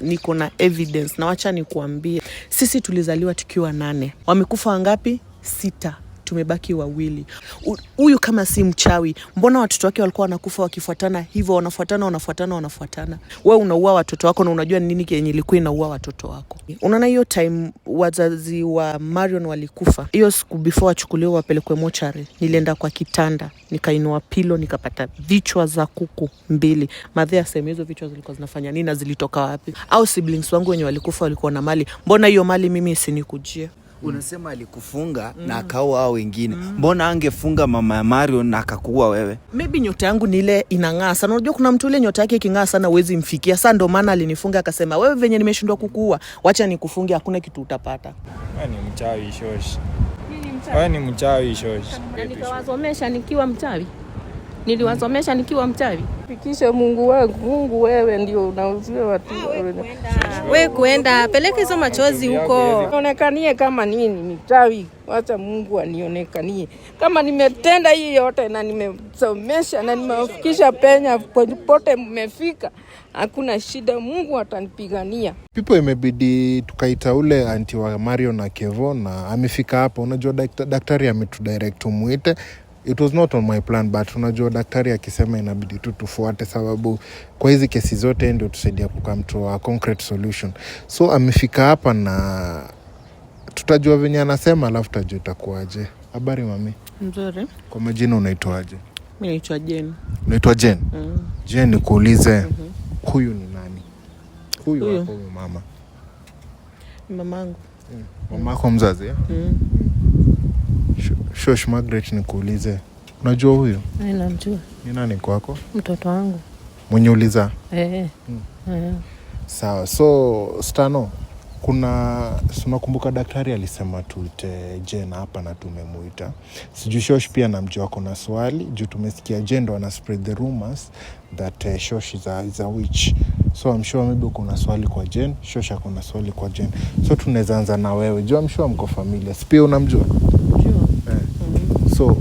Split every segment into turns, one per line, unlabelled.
Niko na evidence na wacha nikuambie. Sisi tulizaliwa tukiwa 8. Wamekufa wangapi? 6. Tumebaki 2. Huyu kama si mchawi, mbona watoto wake walikuwa wanakufa wakifuatana hivyo, wanafuatana? Wewe unaua watoto wako na unajua nini kenye ilikuwa inaua watoto wako. Unaona hiyo time wazazi wa Marion walikufa, hiyo siku before achukuliwe wapelekwe mochari, nilienda kwa kitanda, nikainua pilo, nikapata vichwa za kuku 2. Madhea sema hizo vichwa zilikuwa zinafanya nini na zilitoka wapi? Au siblings wangu wenye walikufa walikuwa na mali, mbona hiyo mali mimi isinikujie?
Unasema alikufunga na akaua hao wengine. Mbona angefunga mama ya Marion na akakuua wewe?
Maybe nyota yangu ni ile inang'aa sana. Unajua kuna mtu ile nyota yake iking'aa sana huwezi mfikia. Sasa ndo maana alinifunga akasema, wewe venye nimeshindwa kukuua, wacha nikufunge, hakuna kitu utapata.
Wewe ni mchawi shoshi. Wewe ni mchawi shoshi.
Nikawasomesha nikiwa mchawi. Niliwasomesha nikiwa mchawi. Fikisha Mungu wangu, Mungu wewe ndio unauzia watu.
Wewe kuenda peleka hizo machozi huko.
Onekanie kama nini mchawi. Wacha Mungu anionekanie. Kama nimetenda hii yote na nimesomesha na nimefikisha penya popote mmefika, hakuna shida, Mungu atanipigania.
People imebidi tukaita ule anti wa Marion na Kevo na amefika hapa. Unajua daktari ametudirect umuite. It was not on my plan, but unajua daktari akisema inabidi tu tufuate, sababu kwa hizi kesi zote ndio tusaidia kukam to a concrete solution. So amefika hapa na tutajua venye anasema, alafu tutajua itakuaje. Habari mami?
Nzuri.
Kwa majina unaitwaje?
Mimi naitwa Jane.
Unaitwa Jane? Jane, nikuulize, huyu ni nani? Huyu hapo mama.
Mamangu.
Mamako mzazi ya? Shosh Margaret, nikuulize, unajua huyu?
Namjua.
Ni nani kwako?
Mtoto wangu.
Mwenye uliza?
Sawa.
So Stano, unakumbuka daktari alisema tuite Jane hapa na tumemuita. Sijui Shosh pia namjua kuna swali, juu tumesikia Jane ndo ana spread the rumors that Shosh is a witch. So I'm sure maybe kuna swali kwa Jane, Shosh kuna swali kwa Jane. So tunaweza anza na wewe. Juu I'm sure mko familia. Pia unamjua? So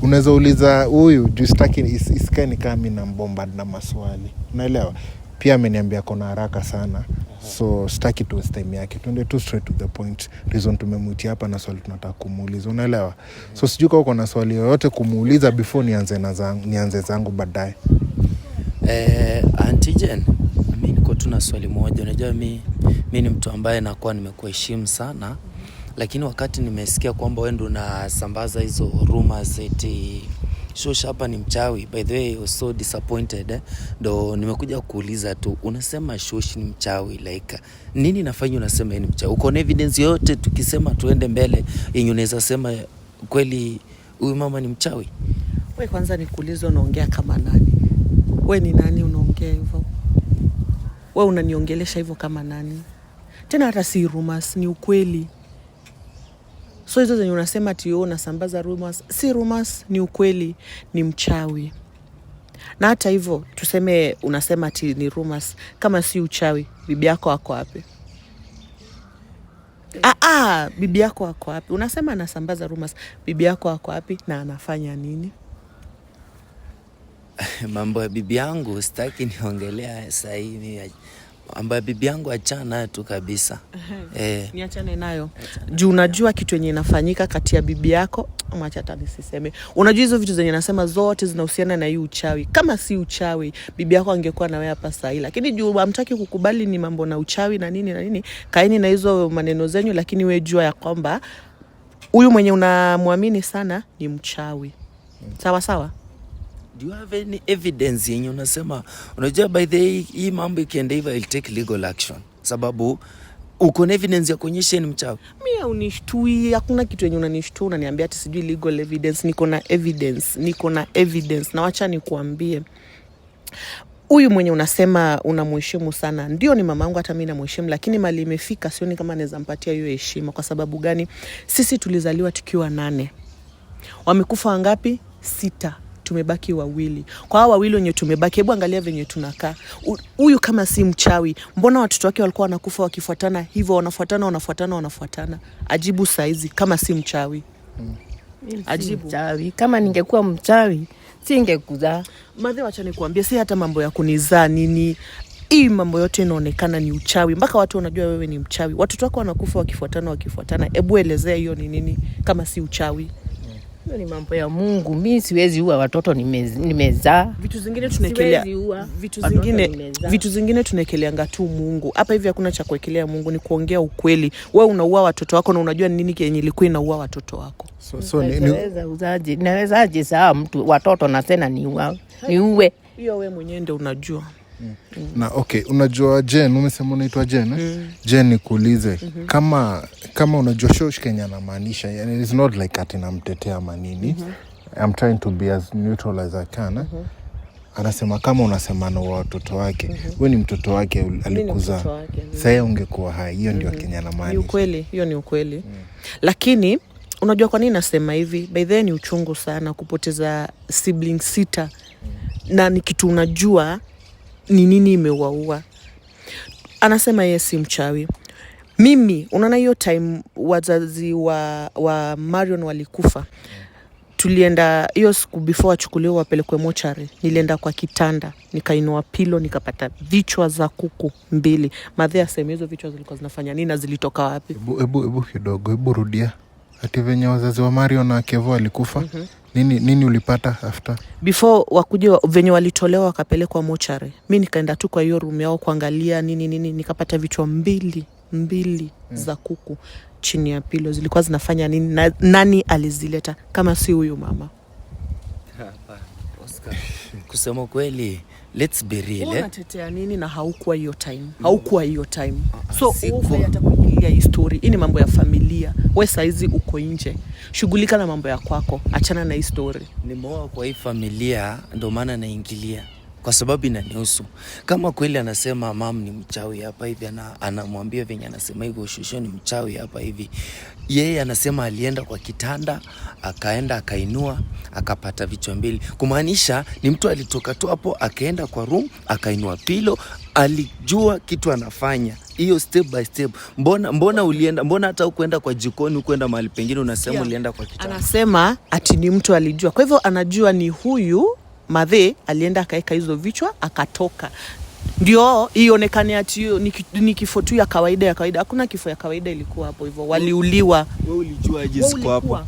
unaweza uliza huyu juu sitaki isikani kama mimi nambombard na maswali. Unaelewa? Pia ameniambia kuna haraka sana. So sitaki tu waste time yake. Tuende tu straight to the point. Reason tumemuitia hapa na swali tunataka kumuuliza. Unaelewa? So sijui kama uko na swali yoyote kumuuliza before nianze zangu baadaye.
Auntie Jane, mimi niko tu na swali moja. Unajua mimi ni mtu ambaye nakuwa nimekuheshimu sana. Lakini wakati nimesikia kwamba wewe ndo unasambaza hizo rumors eti Shosh hapa ni mchawi, by the way I was so disappointed. Ndo nimekuja kuuliza tu, unasema Shosh ni mchawi, like nini nafanya unasema ni mchawi? Uko na evidence yote tukisema tuende mbele yenye unaweza sema kweli huyu mama ni mchawi?
Wewe kwanza nikuulize, unaongea kama nani? Wewe ni nani unaongea hivyo? Wewe unaniongelesha hivyo kama nani? Tena hata si rumors, ni ukweli. So hizo zenye unasema ati unasambaza rumors, si rumors, ni ukweli, ni mchawi. Na hata hivyo tuseme unasema ati ni rumors, kama si uchawi, bibi yako wako wapi? Bibi yako wako wapi? Unasema anasambaza rumors, bibi yako wako wapi na anafanya nini?
Mambo ya bibi yangu sitaki niongelea sasa hivi. Mambo ya bibi yangu achana nayo tu kabisa.
Niachane nayo. Juu unajua kitu yenye inafanyika kati ya bibi yako, acha hata nisiseme. Unajua hizo vitu zenye nasema zote zinahusiana na hiyo uchawi. Kama si uchawi, bibi yako angekuwa na wewe hapa sasa. Lakini juu hamtaki kukubali ni mambo na uchawi na nini, kaeni na hizo maneno zenyu, lakini wewe jua ya kwamba huyu mwenye unamwamini sana ni mchawi. Sawa?
Do you have any evidence yenye unasema, unajua by the way hii mambo ikienda hivyo I'll take legal action? Sababu uko na evidence ya kuonyesha ni mchawi.
Mimi unishtui, hakuna kitu yenye unanishtua unaniambia ati sijui legal evidence. Niko na evidence na wacha nikuambie. Huyu mwenye unasema unamheshimu sana, ndio ni mamangu, hata mimi namheshimu, lakini mali imefika sioni kama naweza mpatia hiyo heshima. Kwa sababu gani? Sisi tulizaliwa tukiwa 8. Wamekufa wangapi? 6. Tumebaki 2. Kwa hao 2 wenye tumebaki, hebu angalia venye tunakaa. Huyu kama si mchawi, mbona watoto wake walikuwa wanakufa wakifuatana hivyo, wanafuatana? Ajibu saizi kama si mchawi. Ajibu.
Mchawi. Kama ningekuwa mchawi, singekuzaa.
Madhe, wacha nikuambie, si hata mambo ya kunizaa nini. hii mambo yote inaonekana ni uchawi, mpaka watu wanajua wewe ni mchawi. Watoto wako wanakufa wakifuatana. Hebu elezea hiyo ni nini kama si uchawi?
Hiyo ni mambo ya Mungu. Mimi siwezi ua watoto nimezaa.
Vitu zingine tunaekelea, vitu zingine tunaekeleanga tu Mungu. Hapa hivi hakuna cha kuekelea Mungu, ni kuongea ukweli. Wewe unaua watoto wako na unajua nini kenye ilikuwa inaua watoto wako.
Nawezaje saa mtu watoto na tena niue?
Hiyo wewe mwenyewe ndio unajua.
Na okay, unajua Jen, umesema unaitwa Jen, Jen nikuulize, kama unajua Shosh Kenya anamaanisha, and it is not like ati namtetea manini. I'm trying to be as neutral as I can. Anasema kama unasema na watoto wake, wewe ni mtoto wake alikuzaa. Sasa ungekuwa hai, hiyo ndio Kenya anamaanisha. Ni
ukweli, hiyo ni ukweli. Lakini unajua kwa nini nasema hivi? By the way, ni uchungu sana kupoteza siblings 6. Na ni kitu unajua ni nini imewaua. Anasema yeye si mchawi. Mimi unaona hiyo time wazazi wa Marion walikufa, tulienda hiyo siku before achukuliwe wapelekwe mochari, nilienda kwa kitanda nikainua pilo nikapata vichwa za kuku 2. Madhea sema hizo vichwa zilikuwa zinafanya nini na zilitoka wapi?
Hebu kidogo rudia. Ati venye wazazi wa Marion na Kevo alikufa, nini ulipata after? Before
wakuje venye walitolewa wakapelekwa mochari, mimi nikaenda tu kwa hiyo room yao kuangalia nini nikapata vichwa 2 za kuku chini ya pilo. Zilikuwa zinafanya nini na nani alizileta kama si huyu mama?
Oscar, kusema kweli, let's be real.
Unatetea nini na haukuwa hiyo time? So wewe hata kuingilia hii story. Hii ni mambo ya familia. Wewe saizi uko nje. Shughulika na mambo ya kwako. Achana na hii story.
Nimeoa kwa hii familia, ndio maana naingilia. Kwa sababu inanihusu. Kama kweli anasema mam ni mchawi hapa hivi, anamwambia venye anasema hivyo Shusho ni mchawi hapa hivi. Yeye anasema alienda kwa kitanda, akaenda akainua, akapata vichwa 2. Kumaanisha ni mtu alitoka tu hapo akaenda kwa room, akainua pilo, alijua kitu anafanya. Hiyo step by step. Mbona ulienda? Mbona hata ukuenda kwa jikoni, ukuenda mahali pengine unasema ulienda kwa kitanda? Anasema
ati ni mtu alijua. Kwa hivyo anajua ni huyu Madhe alienda akaeka hizo vichwa akatoka. Ndio ionekane ati hiyo ni kifo tu ya kawaida. Hakuna kifo ya kawaida ilikuwa hapo hivyo. Waliuliwa.
Wewe ulijua aje siku hapo?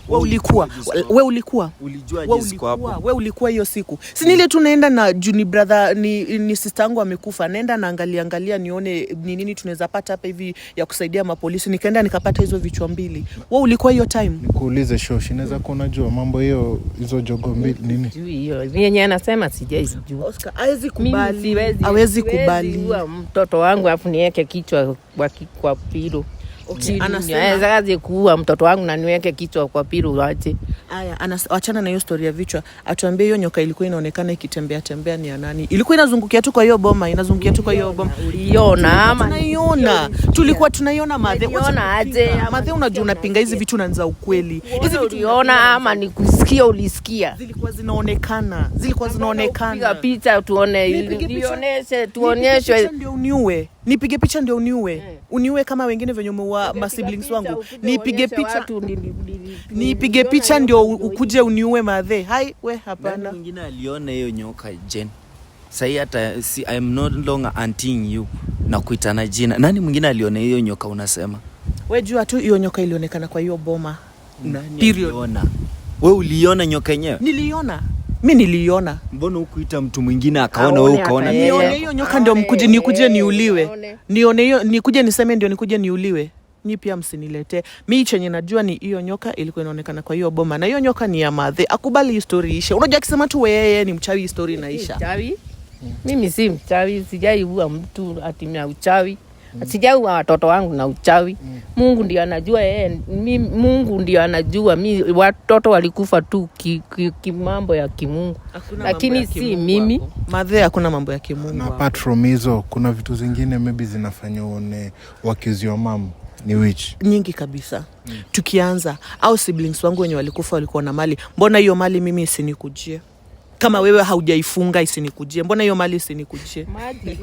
Wewe ulikuwa hiyo siku. Si nile tunaenda na Juni brother ni sister yangu amekufa. Naenda na angalia nione ni nini tunaweza pata hapa hivi ya kusaidia mapolisi. Nikaenda nikapata hizo vichwa 2. Wewe ulikuwa hiyo time?
Nikuulize Shosh, inaweza kuwa unajua mambo hiyo hizo jogo 2 nini?
Hiyo yenyewe anasema sijajua.
Oscar hawezi kubali
mtoto wangu afu niweke kichwa kwa pilo. Okay, anasema kuua mtoto wangu na niweke kichwa kwa pilo aje.
Haya, achana na hiyo story ya vichwa. Atuambie hiyo nyoka ilikuwa inaonekana ikitembea ni ya nani? Ilikuwa inazungukia tu kwa hiyo boma, Uliona ama tunaiona? Tulikuwa tunaiona Madhe. Madhe, unajua unapinga hizi vitu na za ukweli.
Hizi vitu uliona ama ni kusikia ulisikia?
Zilikuwa zinaonekana.
Piga picha tuone, tuonyeshe
ndio uniue. Nipige picha ndio uniue. Uniue kama wengine venye umeua ma siblings wangu. Nipige picha ndio ukuje uniue Madhe. Hai we hapana.
Nani mwingine aliona hiyo nyoka Jen? Sasa hata I am no longer hunting you na kuitana jina. Nani mwingine aliona hiyo nyoka unasema?
Wewe jua tu hiyo nyoka ilionekana kwa hiyo boma.
Period. Wewe uliona nyoka yenyewe?
Niliona. Mimi niliona.
Mbona hukuita mtu mwingine akaona wewe ukaona?
Nione hiyo nyoka ndio nikuje niuliwe. Nione hiyo nikuje niseme ndio nikuje niuliwe. Ni pia msiniletee. Mimi chenye najua ni hiyo nyoka ilikuwa inaonekana kwa hiyo boma na hiyo nyoka ni ya Madhe. Akubali story ishe. Unajua akisema tu yeye ni mchawi story inaisha.
Mchawi? Mimi si mchawi, sijaiua mtu ati na uchawi. Sijaua watoto wangu na uchawi. Mungu ndiye anajua Mungu ndiye anajua. Watoto walikufa tu kimambo ya kimungu. Lakini si mimi.
Madhe hakuna mambo ya kimungu.
Na apart from hizo kuna vitu zingine maybe zinafanya uone wakizio mama ni which
nyingi kabisa. Tukianza au siblings wangu wenye walikufa walikuwa na mali. Mbona hiyo mali mimi isinikujie? Kama wewe haujaifunga isinikujie. Mbona hiyo mali isinikujie?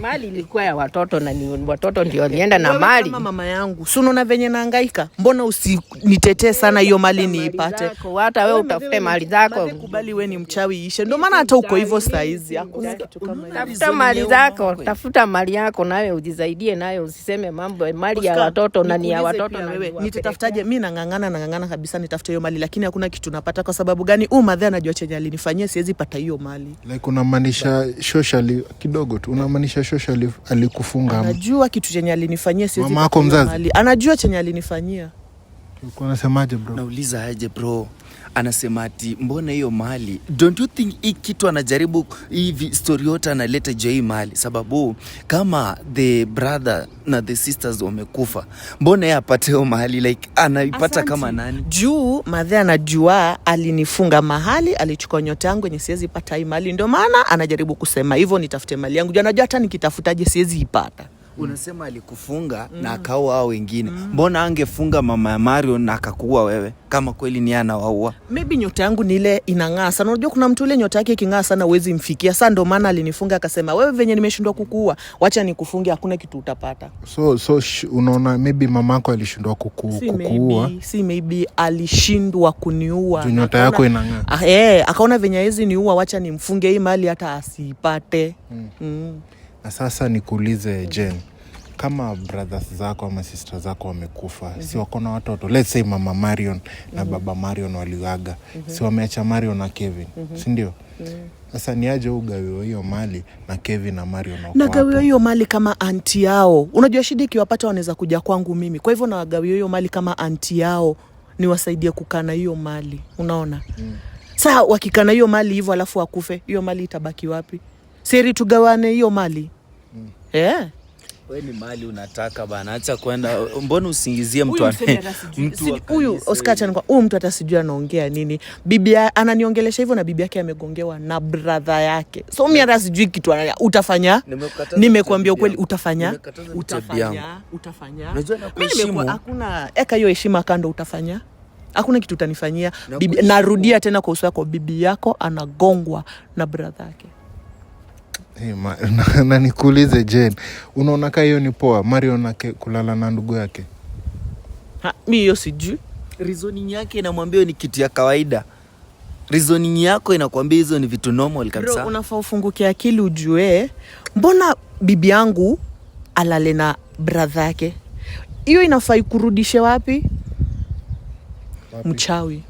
Mali ilikuwa ya watoto na ni watoto ndio nienda na mali.
Kama mama yangu, si unaona venye nahangaika? Mbona usinitetee sana hiyo mali niipate?
Hata wewe utafute mali zako.
Kubali wewe ni mchawi ishe. Ndio maana hata uko hivyo saa hizi. Hakuna kitu kama hiyo.
Tafuta mali zako, tafuta mali yako nawe ujisaidie nayo, usiseme mambo mali ya watoto na ni ya watoto na
wewe. Nitafutaje? Mimi nangangana kabisa nitafute hiyo mali, lakini hakuna kitu napata. Kwa sababu gani? Madhe anajua chenye alinifanyia, siwezi pata hiyo mali.
Like unamaanisha socially kidogo tu, unamaanisha socially alikufunga?
Anajua kitu chenye alinifanyia, siwezi
pata hiyo
mali. Anajua chenye alinifanyia.
Uko unasemaje bro?
Nauliza aje bro? Anasema ati mbona hiyo mali? Don't you think hii kitu anajaribu hivi story yote analeta juu hii mali? Sababu kama the brother na the sisters wamekufa, mbona yeye apate hiyo mali? Like anaipata kama nani?
Juu madhe anajua alinifunga mahali, alichukua nyota yangu yenye siwezi pata hii mali. Ndio maana anajaribu kusema hivyo nitafute mali yangu. Juu anajua hata nikitafutaje siwezi ipata.
Unasema alikufunga na akaua hao wengine. Mbona angefunga mama ya Marion na akakuua wewe kama kweli ni anawaua?
Maybe nyota yangu ni ile inang'aa sana. Unajua kuna mtu ile nyota yake iking'aa sana huwezi mfikia. Sasa ndio maana alinifunga akasema wewe venye nimeshindwa kukuua, wacha nikufunge, hakuna kitu utapata.
So unaona maybe mamako alishindwa kukuua.
Si maybe alishindwa kuniua.
Nyota yako inang'aa.
Akaona venye hizi niua, wacha nimfunge hii mali hata asipate.
Na sasa nikuulize Jen, kama brothers zako ama sisters zako wamekufa, si wako na watoto? Let's say mama Marion na baba Marion waliaga. Si wameacha Marion na Kevin, si ndio? Sasa ni aje ugawiwe hiyo mali na Kevin na Marion wako?
Nagawiwe hiyo mali kama aunti yao. Unajua shida ikiwapata wanaweza kuja kwangu mimi. Kwa hivyo nagawiwe hiyo mali kama aunti yao, niwasaidie kukana hiyo mali. Unaona? Sasa wakikana hiyo mali hivyo alafu wakufe, hiyo mali itabaki wapi? Siri tugawane hiyo mali.
Wewe ni mali unataka bana, acha kwenda. Mbona usingizie mtu
huyu Oscar Chan kwa mtu atasijua anaongea nini? Bibi ananiongelesha hivyo na bibi yake amegongewa na brother yake. So mimi hata sijui kitu utafanya. Nimekuambia ukweli utafanya. Mimi hakuna eka hiyo heshima kando utafanya. Hakuna kitu utanifanyia. Narudia tena kwa uso wako, bibi yako anagongwa na brother yake.
Na nikuulize Jen, unaona kama hiyo ni poa Marion kulala na ndugu yake?
Mimi hiyo sijui.
Reasoning yake inamwambia ni kitu ya kawaida. Reasoning yako inakwambia hizo ni vitu normal kabisa.
Bro, unafaa ufunguke akili ujue mbona bibi yangu alale na brother yake. Hiyo inafaa kurudishe wapi? Mchawi.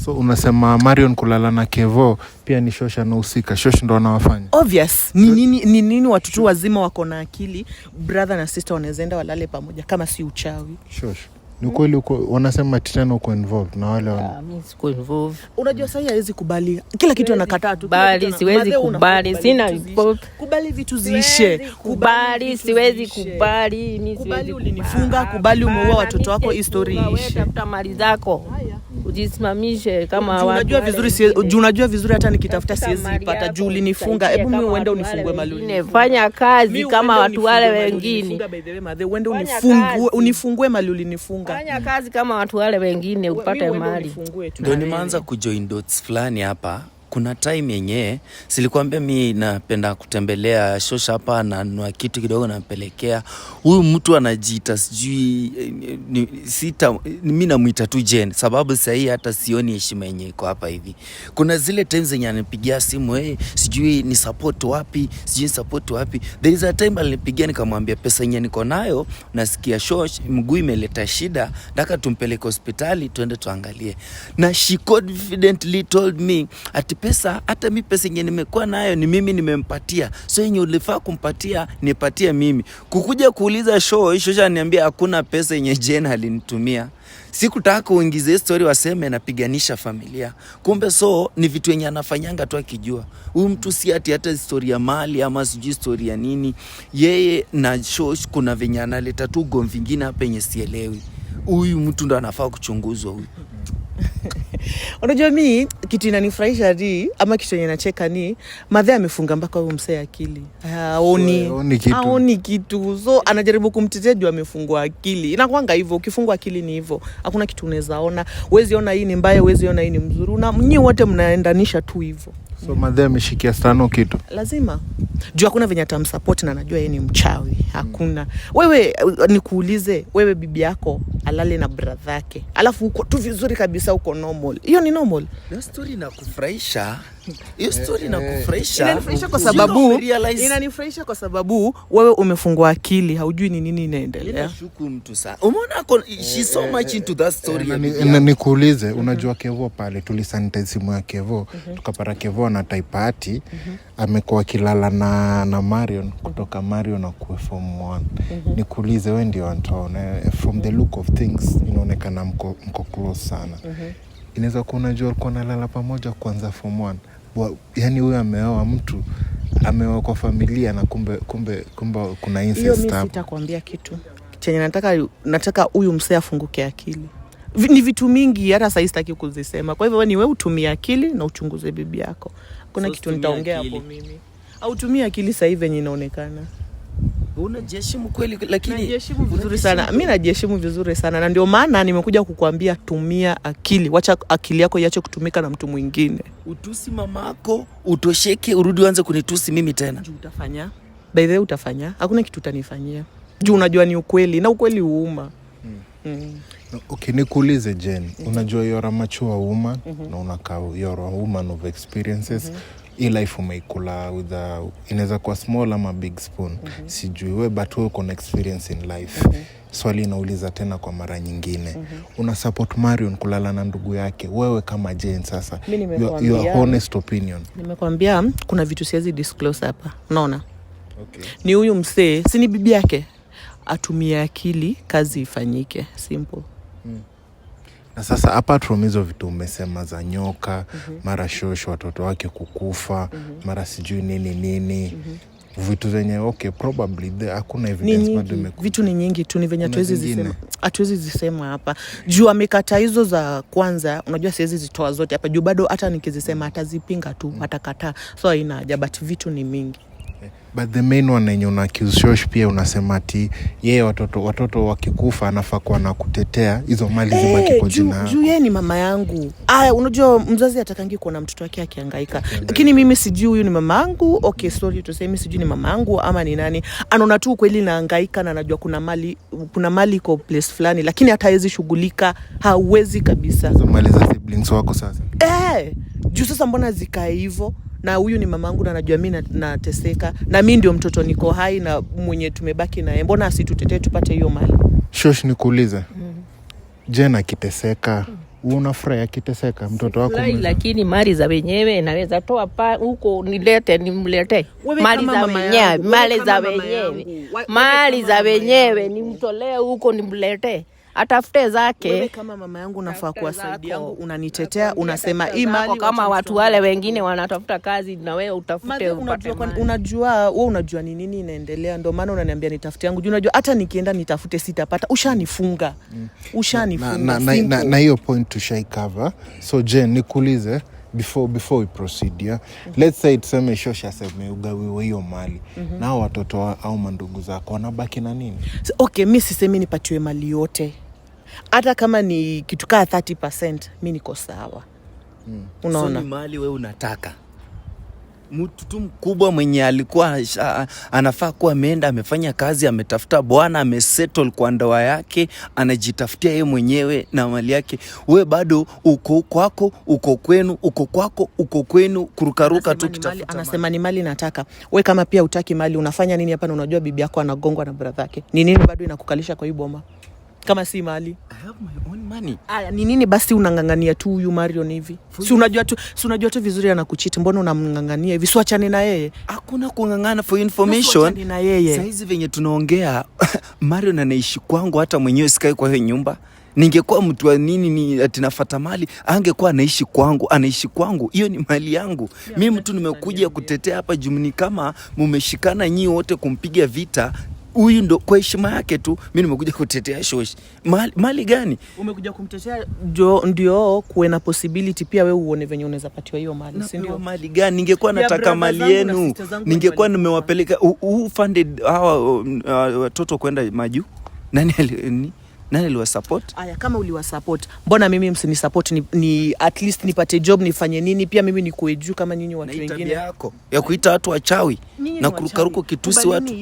So unasema Marion kulala na Kevo pia ni Shosha na usika. Shosha ndo wanawafanya.
Obvious. Ni nini watoto wazima wako na akili, brother na sister wanaweza walale pamoja kama si uchawi.
Shosha. Ni kweli uko wanasema tena uko involved na wale
mimi siko involved.
Unajua sasa hawezi kubali. Kila kitu anakataa tu.
Bali siwezi kubali. Sina report.
Kubali vitu ziishe.
Kubali siwezi kubali. Mimi siwezi
ulinifunga, kubali umeua watoto wako, history iishe.
Tafuta mali zako. Ujisimamishe kama watu.
Unajua vizuri hata nikitafuta siwezi pata juu ulinifunga. Hebu mimi uende unifungue mali.
Fanya kazi kama watu wale wengine.
Uende unifungue mali ulinifunga.
Fanya kazi kama watu wale wengine upate mali.
Ndio nimeanza kujoin dots fulani hapa. Kuna time yenyewe silikwambia mimi napenda kutembelea Shosha hapa na nunua kitu kidogo nampelekea. Huyu mtu anajiita sijui mimi namuita tu Jen sababu sasa hii hata sioni heshima yenyewe iko hapa hivi. Kuna zile times zenye ananipigia simu sijui ni support wapi, There is a time alinipigia nikamwambia pesa yenyewe niko nayo nasikia Shosh mguu imeleta shida, nataka tumpeleke hospitali tuende tuangalie. Na she confidently told me ati pesa, hata mimi pesa yenyewe nimekuwa nayo ni mimi nimempatia. So yenyewe ulifaa kumpatia nipatie mimi. Kukuja kuuliza Shosha ananiambia hakuna pesa yenye Jen alinitumia. Sikutaka kuingiza story waseme napiganisha familia. Kumbe ni vitu yenye anafanyanga tu akijua. Huyu mtu si hata historia ya mali ama sijui story ya nini. Yeye na Shosh kuna venye analeta tu gomvi vingine hapa yenye sielewi. Huyu mtu ndo anafaa kuchunguzwa huyu.
Unajua mimi kitu inanifurahisha ni ama kitu yenye nacheka ni madhe amefunga mpaka huyo msee akili. Haoni kitu. So anajaribu kumtetea juu amefungwa akili. Inakuanga hivyo, ukifungwa akili ni hivyo. Hakuna kitu unaweza ona. Huwezi ona hii ni mbaya, huwezi ona hii ni mzuri. Nyinyi wote mnaendanisha tu hivyo.
So madhe ameshikia Stano kitu.
Lazima. Juu hakuna venye atamsupport na anajua yeye ni mchawi. Hakuna. Wewe nikuulize, wewe bibi yako alale na brother yake. Alafu uko tu vizuri kabisa, uko normal. Hiyo ni normal.
Hiyo story inakufurahisha. Hiyo story inakufurahisha.
Inanifurahisha kwa sababu wewe umefungwa akili, haujui ni nini inaendelea.
Ninashuku mtu sana. Umeona she's so much into that story.
Nikuulize, unajua Kevo pale tulisanitize simu ya Kevo, tukapata Kevo na typati, amekuwa kilala na Marion kutoka Marion na kwa form 1. Nikuulize, wewe ndio Antoine, from the look of things inaonekana mko close sana. Inaweza kuwa unajua alikuwa analala pamoja kwanza form 1. Yaani huyo ameoa mtu, ameoa kwa familia na kumbe kuna incest hapo.
Hiyo mimi sitakwambia kitu. Chenye nataka huyu msee afunguke akili. Ni vitu mingi hata sasa sitaki kuzisema. Kwa hivyo wewe utumie akili na uchunguze bibi yako. Kuna kitu nitaongea hapo mimi. Au tumia akili sasa hivi yenye inaonekana.
Unajiheshimu kweli, lakini
najiheshimu vizuri sana. Mimi najiheshimu vizuri sana na ndio maana nimekuja kukuambia tumia akili. Wacha akili yako iache kutumika na mtu mwingine.
Utusi mamako, utosheke, urudi uanze kunitusi mimi tena.
Juu utafanya. By the way utafanya. Hakuna kitu utanifanyia. Juu unajua ni ukweli na ukweli huuma.
Okay, nikuulize Jen, unajua you're a mature woman na unakaa you're a woman of experiences. Hii life umeikula with inaweza kuwa small ama big spoon. Sijui wewe but wewe uko na experience in life. Swali nauliza tena kwa mara nyingine. Una support Marion kulala na ndugu yake? Wewe kama Jen sasa. Your honest opinion.
Nimekwambia kuna vitu siwezi disclose hapa. Unaona? Okay. Ni huyu msee, si ni bibi yake. Atumie akili, kazi ifanyike. Simple.
Na sasa apart from hizo vitu umesema za nyoka, mara shosho watoto wake kukufa, mara sijui nini. Vitu zenye okay probably hakuna evidence bado imekuwa. Vitu
ni nyingi tu, ni venye hatuwezi zisema hapa. Juu amekata hizo za kwanza, unajua siwezi zitoa zote hapa. Juu bado hata nikizisema atazipinga tu, atakataa. So haina haja, but vitu ni mingi.
But the main one yenye una accuse Shosh pia unasema ati yeye watoto wakikufa anafaa kuwa na kutetea hizo mali zibaki kwa jina yako.
Juu yeye ni mama yangu. Unajua mzazi atakangi kuona mtoto wake akihangaika. Lakini mimi sijui huyu ni mama yangu. Okay, sorry to say, mimi sijui ni mama yangu ama ni nani. Anaona tu kweli nahangaika na anajua kuna mali kwa place fulani, lakini hatawezi shughulika, hawezi kabisa.
Hizo mali za siblings wako sasa.
Juu sasa mbona zikae hivyo? Na huyu ni mamangu na najua mimi nateseka na mimi ndio mtoto niko hai na mwenye tumebaki naye. Mbona asitutetee tupate hiyo mali?
Shosh, nikuulize. Jena kiteseka, unafurahi akiteseka mtoto wako?
Lakini mali za wenyewe naweza toa huko nimlete. Mali za wenyewe nimtolee huko nimlete. Atafute zake.
Wewe kama mama yangu nafaa kuwasaidia, unanitetea, unasema hii mali
kama watu wale wengine wanatafuta kazi na wewe utafute upate.
Unajua ni nini inaendelea, ndio maana unaniambia nitafute yangu. Unajua hata nikienda nitafute sitapata. Ushanifunga.
Na hiyo point to shy cover. So Jen, nikuulize before we proceed, yeah? Let's say tuseme Shosh aseme ugawiwe hiyo mali. Na watoto au mandugu zako wanabaki na nini?
Okay, mimi sisemi nipatiwe mali yote. Hata kama ni kitu kaa 30%, mimi niko sawa. Unaona?
So ni mali wewe unataka. Mtu tu mkubwa mwenye alikuwa anafaa kuwa ameenda amefanya kazi, ametafuta bwana, amesettle kwa ndoa yake, anajitafutia yeye mwenyewe na mali yake. Wewe bado uko kwako, uko kwenu, uko kwako, uko kwenu, kurukaruka tu kitafuta.
Anasema ni mali nataka. Wewe kama pia utaki mali, unafanya nini hapa na unajua bibi yako anagongwa na brother yake? Ni nini bado inakukalisha kwa hii boma? Kama si mali.
I have my own money.
Ni nini basi unangangania tu huyu Marion hivi? Si unajua tu vizuri anakucheat, mbona unamngangania hivi? Si achane na yeye.
Hakuna kungangana for information.
Achane na yeye.
Sasa hizi venye tunaongea Marion anaishi kwangu, hata mwenyewe sikai kwa hiyo nyumba. Ningekuwa mtu wa nini atinafuata mali, angekuwa anaishi kwangu. Hiyo ni mali yangu. Mimi mtu nimekuja kutetea hapa jumni kama mumeshikana nyinyi wote kumpiga vita. huyu ndo kwa heshima yake tu mimi nimekuja kutetea Shosh. Mali gani?
Umekuja kumtetea ndio kuwe na possibility pia wewe uone venye unaweza patiwa hiyo mali, si ndio?
Mali gani? Ningekuwa nataka mali yenu. Ningekuwa nimewapeleka who funded hawa watoto kwenda maju. Nani aliwasupport?
Aya, kama uliwasupport, mbona mimi msinisupport ni at least nipate job nifanye nini pia mimi nikuwe juu kama nyinyi watu wengine?
Yako ya kuita watu wachawi na kurukaruka kitusi watu.